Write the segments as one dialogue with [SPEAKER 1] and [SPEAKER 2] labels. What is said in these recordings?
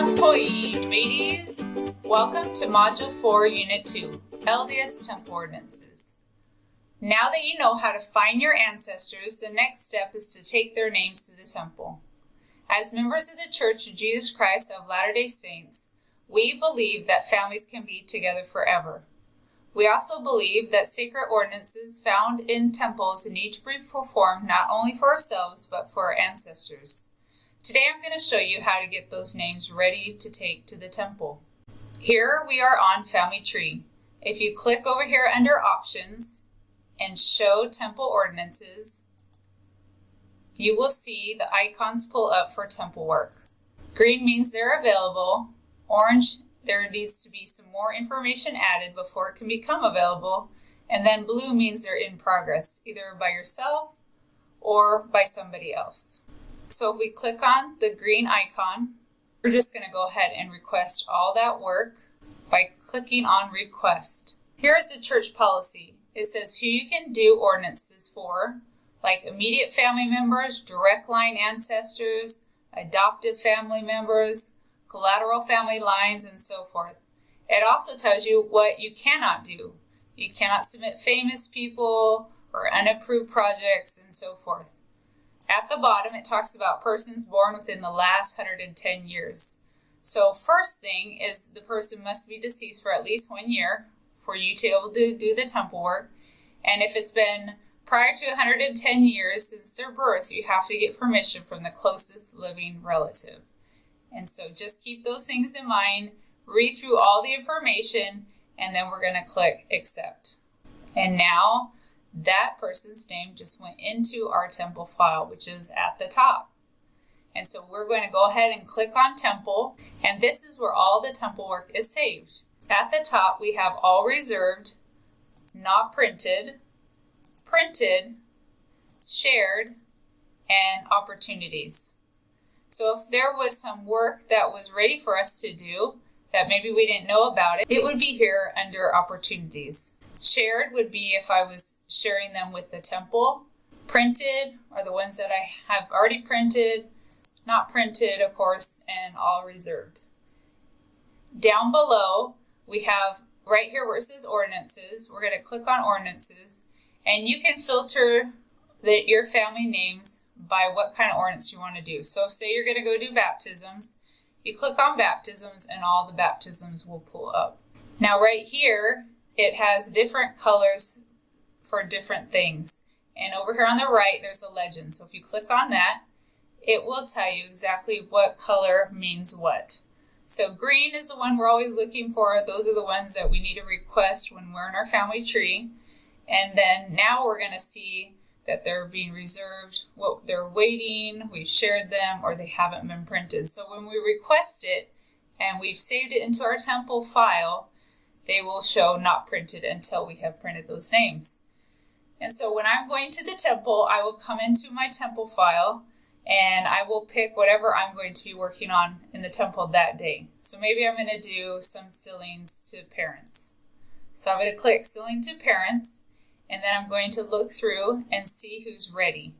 [SPEAKER 1] Ahoy, mateys! Welcome to Module 4, Unit 2, LDS Temple Ordinances. Now that you know how to find your ancestors, the next step is to take their names to the temple. As members of the Church of Jesus Christ of Latter-day Saints, we believe that families can be together forever. We also believe that sacred ordinances found in temples need to be performed not only for ourselves, but for our ancestors. Today I'm going to show you how to get those names ready to take to the temple. Here we are on Family Tree. If you click over here under Options and Show Temple Ordinances, you will see the icons pull up for temple work. Green means they're available. Orange, there needs to be some more information added before it can become available. And then blue means they're in progress, either by yourself or by somebody else. So if we click on the green icon, we're just going to go ahead and request all that work by clicking on Request. Here is the church policy. It says who you can do ordinances for, like immediate family members, direct line ancestors, adoptive family members, collateral family lines, and so forth. It also tells you what you cannot do. You cannot submit famous people or unapproved projects and so forth. At the bottom, it talks about persons born within the last 110 years. So first thing is the person must be deceased for at least 1 year for you to be able to do the temple work. And if it's been prior to 110 years since their birth, you have to get permission from the closest living relative. And so just keep those things in mind, read through all the information, and then we're going to click Accept. And now that person's name just went into our temple file, which is at the top. And so we're going to go ahead and click on Temple, and this is where all the temple work is saved. At the top, we have All Reserved, Not Printed, Printed, Shared, and Opportunities. So if there was some work that was ready for us to do that maybe we didn't know about it would be here under Opportunities. Shared would be if I was sharing them with the temple. Printed are the ones that I have already printed. Not printed, of course, and all reserved. Down below, we have right here where it says Ordinances. We're going to click on Ordinances, and you can filter your family names by what kind of ordinance you want to do. So say you're going to go do baptisms. You click on Baptisms, and all the baptisms will pull up. Now right here, it has different colors for different things. And over here on the right, there's a legend. So if you click on that, it will tell you exactly what color means what. So green is the one we're always looking for. Those are the ones that we need to request when we're in our family tree. And then now we're going to see that they're being reserved, what they're waiting, we've shared them, or they haven't been printed. So when we request it and we've saved it into our temple file, they will show not printed until we have printed those names. And so when I'm going to the temple, I will come into my temple file and I will pick whatever I'm going to be working on in the temple that day. So maybe I'm going to do some sealings to parents. So I'm going to click Sealing to Parents, and then I'm going to look through and see who's ready.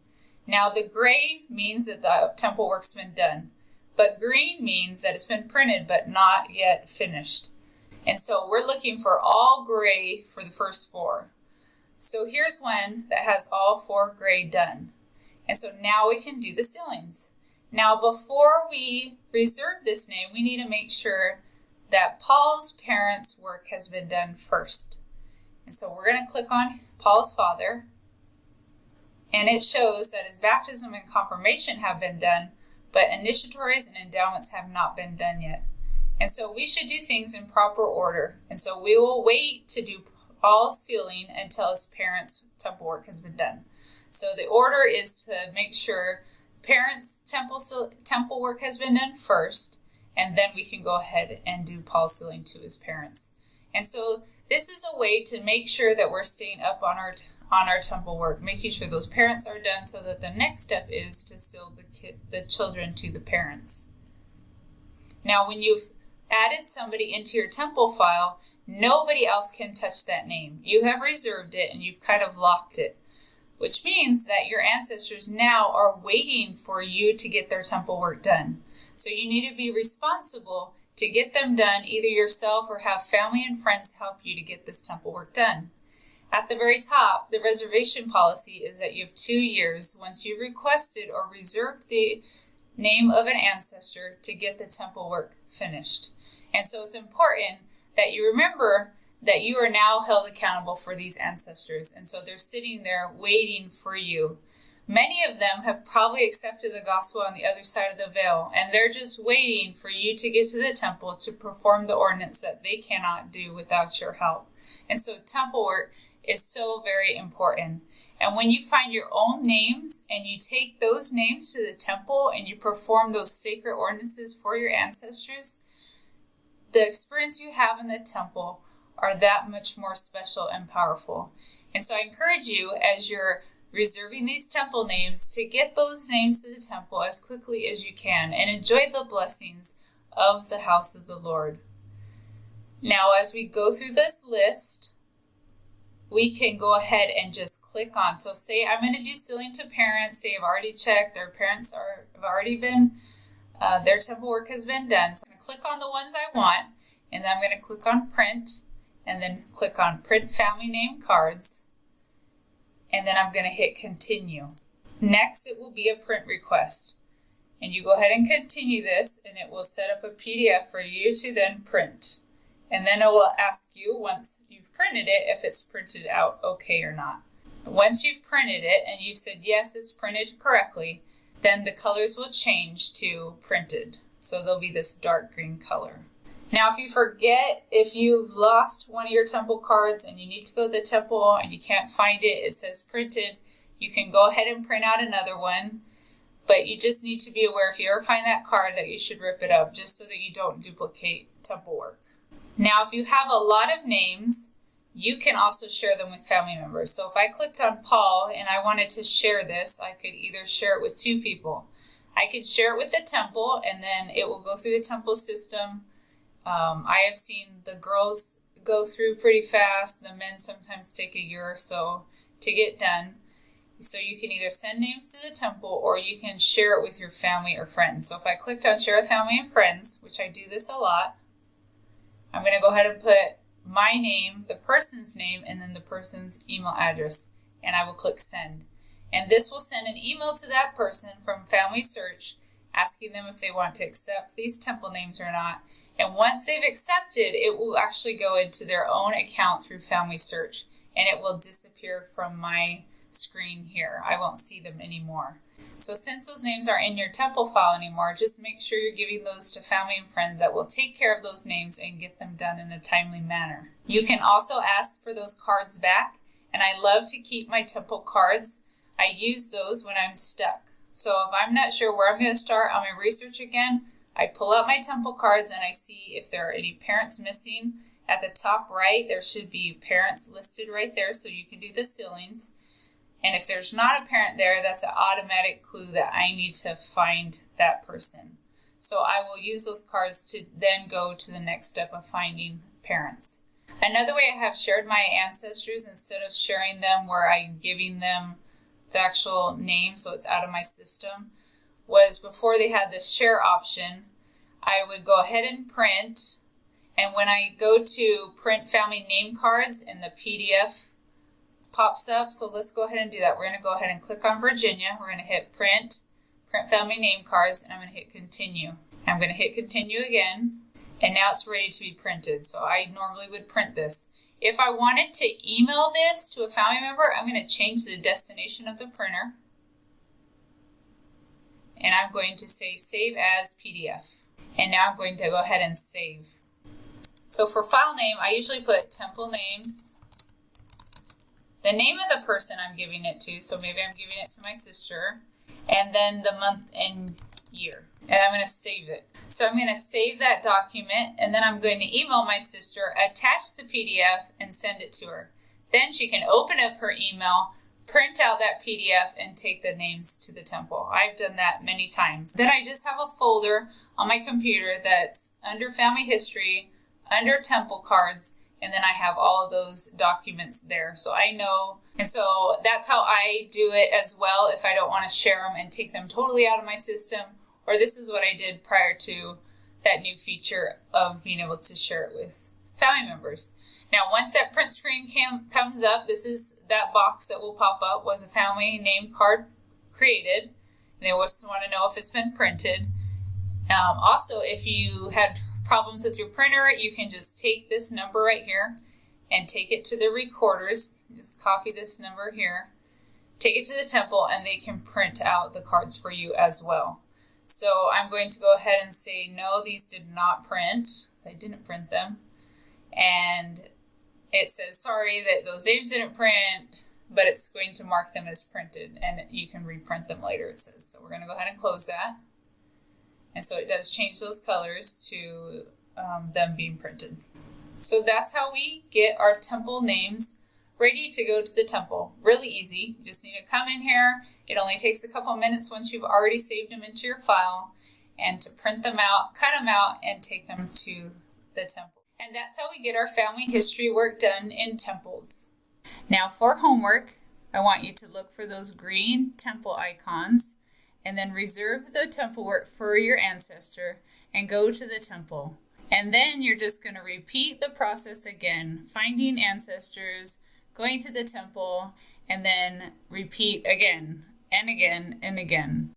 [SPEAKER 1] Now the gray means that the temple work's been done, but green means that it's been printed but not yet finished. And so we're looking for all gray for the first 4. So here's one that has all 4 gray done. And so now we can do the sealings. Now before we reserve this name, we need to make sure that Paul's parents' work has been done first. And so we're going to click on Paul's father, and it shows that his baptism and confirmation have been done, but initiatories and endowments have not been done yet. And so we should do things in proper order. And so we will wait to do Paul's sealing until his parents' temple work has been done. So the order is to make sure parents' temple work has been done first, and then we can go ahead and do Paul's sealing to his parents. And so this is a way to make sure that we're staying up on our temple work, making sure those parents are done, so that the next step is to seal the children to the parents. Now, when you've added somebody into your temple file, nobody else can touch that name. You have reserved it and you've kind of locked it, which means that your ancestors now are waiting for you to get their temple work done. So you need to be responsible to get them done either yourself or have family and friends help you to get this temple work done. At the very top, the reservation policy is that you have 2 years once you've requested or reserved the name of an ancestor to get the temple work finished. And so it's important that you remember that you are now held accountable for these ancestors. And so they're sitting there waiting for you. Many of them have probably accepted the gospel on the other side of the veil, and they're just waiting for you to get to the temple to perform the ordinance that they cannot do without your help. And so temple work is so very important. And when you find your own names and you take those names to the temple and you perform those sacred ordinances for your ancestors, the experience you have in the temple are that much more special and powerful. And so I encourage you, as you're reserving these temple names, to get those names to the temple as quickly as you can and enjoy the blessings of the house of the Lord. Now, as we go through this list, we can go ahead and just click on. So say I'm going to do sealing to parents. Say I've already checked. Their parents have already been, their temple work has been done. So I'm going to click on the ones I want, and then I'm going to click on print, and then click on print family name cards. And then I'm going to hit continue. Next, it will be a print request. And you go ahead and continue this, and it will set up a PDF for you to then print. And then it will ask you, once you've printed it, if it's printed out okay or not. Once you've printed it and you said, yes, it's printed correctly, then the colors will change to printed. So there'll be this dark green color. Now, if you forget, if you've lost one of your temple cards and you need to go to the temple and you can't find it, it says printed, you can go ahead and print out another one. But you just need to be aware, if you ever find that card, that you should rip it up just so that you don't duplicate temple work. Now, if you have a lot of names, you can also share them with family members. So if I clicked on Paul and I wanted to share this, I could either share it with 2 people. I could share it with the temple, and then it will go through the temple system. I have seen the girls go through pretty fast. The men sometimes take a year or so to get done. So you can either send names to the temple or you can share it with your family or friends. So if I clicked on share with family and friends, which I do this a lot, I'm going to go ahead and put my name, the person's name, and then the person's email address, and I will click send. And this will send an email to that person from Family Search asking them if they want to accept these temple names or not. And once they've accepted, it will actually go into their own account through Family Search, and it will disappear from my screen here. I won't see them anymore. So since those names aren't in your temple file anymore, just make sure you're giving those to family and friends that will take care of those names and get them done in a timely manner. You can also ask for those cards back, and I love to keep my temple cards. I use those when I'm stuck. So if I'm not sure where I'm going to start on my research again, I pull out my temple cards and I see if there are any parents missing. At the top right, there should be parents listed right there so you can do the sealings. And if there's not a parent there, that's an automatic clue that I need to find that person. So I will use those cards to then go to the next step of finding parents. Another way I have shared my ancestors, instead of sharing them where I'm giving them the actual name so it's out of my system, was before they had the share option, I would go ahead and print. And when I go to print family name cards and the PDF pops up, so let's go ahead and do that. We're going to go ahead and click on Virginia. We're going to hit print family name cards, and I'm going to hit continue. I'm going to hit continue again, and now it's ready to be printed. So I normally would print this. If I wanted to email this to a family member, I'm going to change the destination of the printer, and I'm going to say save as PDF. And now I'm going to go ahead and save. So for file name, I usually put temple names, the name of the person I'm giving it to, so maybe I'm giving it to my sister, and then the month and year. And I'm going to save it. So I'm going to save that document, and then I'm going to email my sister, attach the PDF, and send it to her. Then she can open up her email, print out that PDF, and take the names to the temple. I've done that many times. Then I just have a folder on my computer that's under family history, under temple cards, and then I have all of those documents there. So I know, and so that's how I do it as well if I don't want to share them and take them totally out of my system, or this is what I did prior to that new feature of being able to share it with family members. Now, once that print screen comes up, this is that box that will pop up. Was a family name card created? And they just want to know if it's been printed. Also, if you had problems with your printer, you can just take this number right here and take it to the recorders. Just copy this number here, take it to the temple, and they can print out the cards for you as well. So I'm going to go ahead and say, no, these did not print, so I didn't print them. And it says, sorry that those names didn't print, but it's going to mark them as printed, and you can reprint them later, it says. So we're going to go ahead and close that. And so it does change those colors to them being printed. So that's how we get our temple names ready to go to the temple. Really easy. You just need to come in here. It only takes a couple minutes once you've already saved them into your file, and to print them out, cut them out, and take them to the temple. And that's how we get our family history work done in temples. Now for homework, I want you to look for those green temple icons and then reserve the temple work for your ancestor and go to the temple. And then you're just going to repeat the process again, finding ancestors, going to the temple, and then repeat again and again and again.